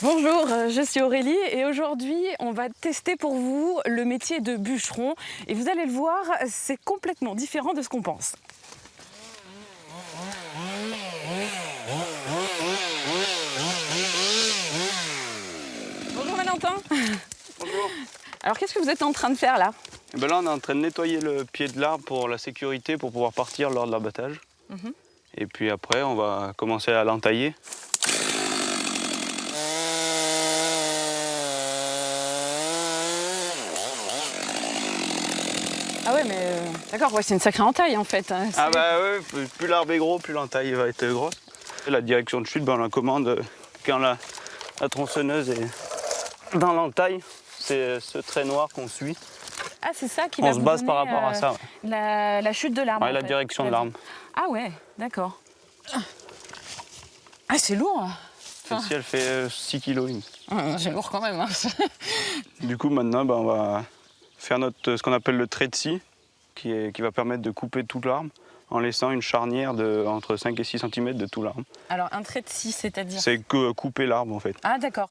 Bonjour, je suis Aurélie et aujourd'hui on va tester pour vous le métier de bûcheron et vous allez le voir, c'est complètement différent de ce qu'on pense. Bonjour Valentin. Bonjour. Alors qu'est-ce que vous êtes en train de faire là? Et ben là on est en train de nettoyer le pied de l'arbre pour la sécurité, pour pouvoir partir lors de l'abattage. Et puis après on va commencer à l'entailler. Ah ouais mais d'accord, ouais, c'est une sacrée entaille en fait. Hein, Ah bah ouais, plus l'arbre est gros, plus l'entaille va être grosse. Et la direction de chute, ben, on la commande quand la tronçonneuse est dans l'entaille. C'est ce trait noir qu'on suit. Ah c'est ça qui va On se vous base donner, par rapport à ça. Ouais. la chute de l'arbre. Ouais, en la fait. direction de l'arbre. Ah ouais, d'accord. Ah c'est lourd. Celle-ci elle fait 6 kg. C'est lourd quand même. Hein. Du coup maintenant ben, on va faire ce qu'on appelle le trait de scie, qui va permettre de couper toute l'arbre en laissant une charnière de entre 5 et 6 cm de tout l'arbre. Alors un trait de scie, c'est-à-dire? C'est que couper l'arbre en fait. Ah d'accord.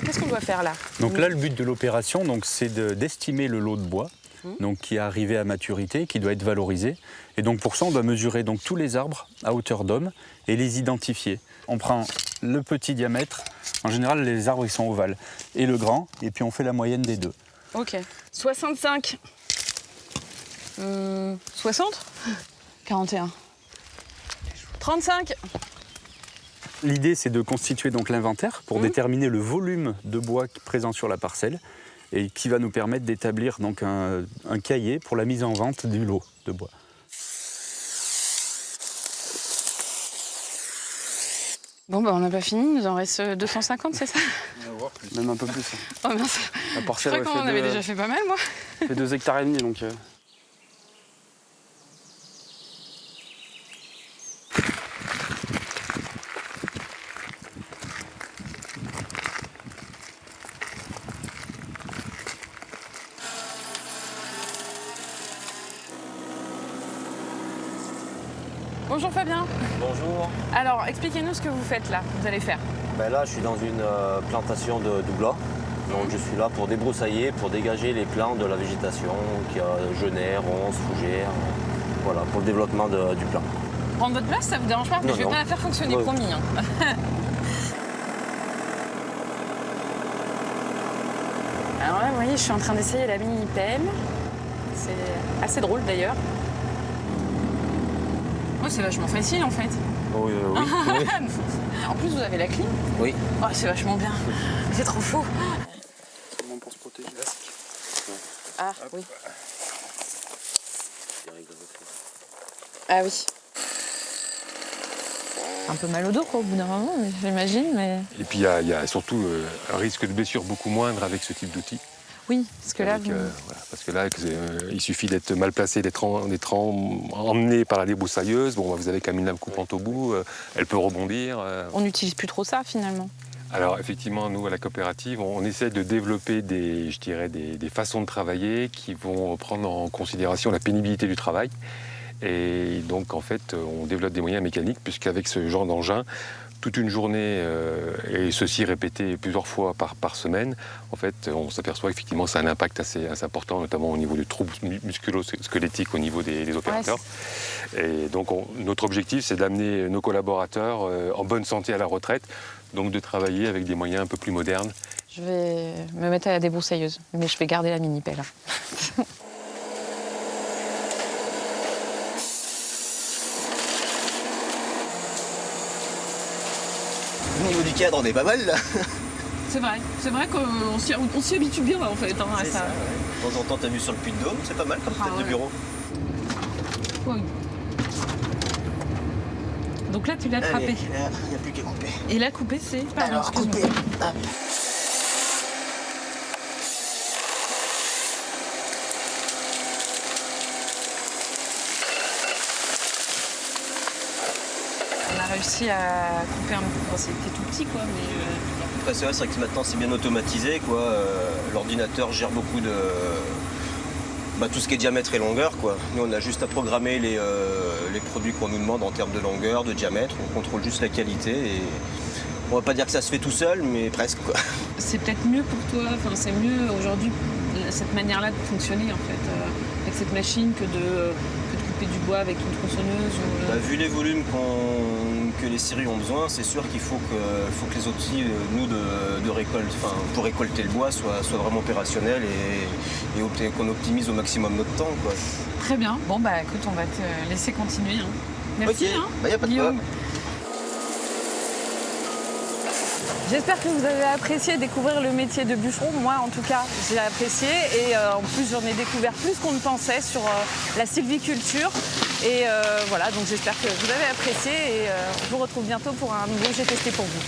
Qu'est-ce qu'on doit faire là? Donc là, le but de l'opération, c'est d'estimer le lot de bois qui est arrivé à maturité, qui doit être valorisé. Et donc pour ça, on doit mesurer donc, tous les arbres à hauteur d'homme et les identifier. On prend le petit diamètre, en général les arbres ils sont ovales, et le grand, et puis on fait la moyenne des deux. Ok. 65. 60. 41. 35. L'idée, c'est de constituer donc l'inventaire pour déterminer le volume de bois présent sur la parcelle et qui va nous permettre d'établir donc un cahier pour la mise en vente du lot de bois. Bon bah on n'a pas fini, il nous en reste 250, c'est ça? Même un peu plus. Oh mince. La Je parcelle crois qu'on en avait déjà fait pas mal moi. fait 2,5 hectares donc. Bonjour Fabien. Bonjour. Alors expliquez-nous ce que vous faites là, vous allez faire. Ben là, je suis dans une plantation de douglas. Donc je suis là pour débroussailler, pour dégager les plants de la végétation, qui a genêts, ronces, fougères, voilà, pour le développement du plant. Prendre votre place, ça vous dérange pas? Non, Je vais non. pas la faire fonctionner, Ouais. promis. Hein. Alors là, vous voyez, je suis en train d'essayer la mini pelle. C'est assez drôle d'ailleurs. Oh, c'est vachement facile en fait. Oui, oui. En plus, vous avez la clim. Oui. Oh, c'est vachement bien. C'est trop chaud. Comment pour se protéger. Ah oui. Ah oui. Un peu mal au dos quoi, au bout d'un moment, j'imagine, mais... Et puis il y a surtout un risque de blessure beaucoup moindre avec ce type d'outil. Oui, parce que là... Avec, voilà, parce que là, il suffit d'être mal placé, d'être emmené par la débroussailleuse. Bon, vous avez quand même une lame coupante au bout, elle peut rebondir. On n'utilise plus trop ça finalement. Alors effectivement, nous à la coopérative, on essaie de développer des façons de travailler qui vont prendre en considération la pénibilité du travail. Et donc en fait, on développe des moyens mécaniques puisqu'avec ce genre d'engin, toute une journée, et ceci répété plusieurs fois par semaine, en fait, on s'aperçoit effectivement que ça a un impact assez important, notamment au niveau du trouble musculo-squelettique au niveau des opérateurs. Et donc notre objectif, c'est d'amener nos collaborateurs en bonne santé à la retraite, donc de travailler avec des moyens un peu plus modernes. Je vais me mettre à la débroussailleuse, mais je vais garder la mini pelle. Au niveau du cadre, on est pas mal là. C'est vrai qu'on s'y habitue bien en fait. Hein, à C'est ça. ça, ouais. De temps en temps, t'as vu sur le Puy-de-Dôme, c'est pas mal comme tête de ouais. bureau. Oui. Donc là, tu l'as attrapé. Allez, là, il n'y a plus qu'à couper. Et là, couper, c'est... Pardon, Alors, excuse-moi. couper. Ah. On a réussi à couper un peu. C'était tout petit, quoi, mais... Après, c'est vrai que maintenant c'est bien automatisé, quoi. L'ordinateur gère beaucoup de... tout ce qui est diamètre et longueur, quoi. Nous, on a juste à programmer les produits qu'on nous demande en termes de longueur, de diamètre. On contrôle juste la qualité et on va pas dire que ça se fait tout seul, mais presque, quoi. C'est peut-être mieux pour toi, enfin, c'est mieux aujourd'hui cette manière-là de fonctionner, en fait, avec cette machine que de couper du bois avec une tronçonneuse ou... Vu les volumes que les scieries ont besoin, c'est sûr qu'il faut que les outils, nous, de récolte, pour récolter le bois, soient vraiment opérationnels et qu'on optimise au maximum notre temps, quoi. Très bien. Bon, écoute, on va te laisser continuer. Hein. Merci. Ok, y a pas de Guillaume. quoi. J'espère que vous avez apprécié découvrir le métier de bûcheron. Moi, en tout cas, j'ai apprécié. Et en plus, j'en ai découvert plus qu'on ne pensait sur la sylviculture. Et voilà, donc j'espère que vous avez apprécié. Et je vous retrouve bientôt pour un nouveau J'ai testé pour vous.